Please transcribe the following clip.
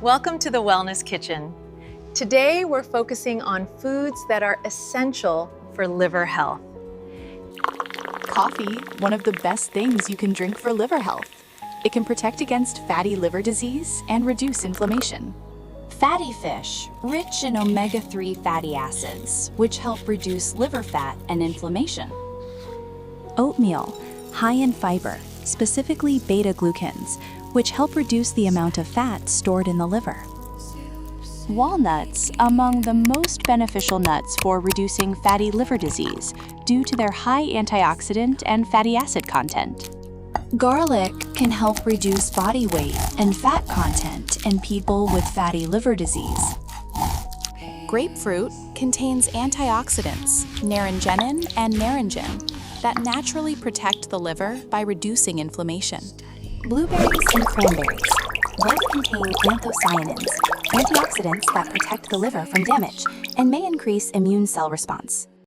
Welcome to the Wellness Kitchen. Today we're focusing on foods that are essential for liver health. Coffee, one of the best things you can drink for liver health. It can protect against fatty liver disease and reduce inflammation. Fatty fish, rich in omega-3 fatty acids, which help reduce liver fat and inflammation. Oatmeal, high in fiber, specifically beta-glucans, which help reduce the amount of fat stored in the liver. Walnuts, among the most beneficial nuts for reducing fatty liver disease due to their high antioxidant and fatty acid content. Garlic can help reduce body weight and fat content in people with fatty liver disease. Grapefruit contains antioxidants, naringenin and naringin, that naturally protect the liver by reducing inflammation. Blueberries and cranberries both contain anthocyanins, antioxidants that protect the liver from damage and may increase immune cell response.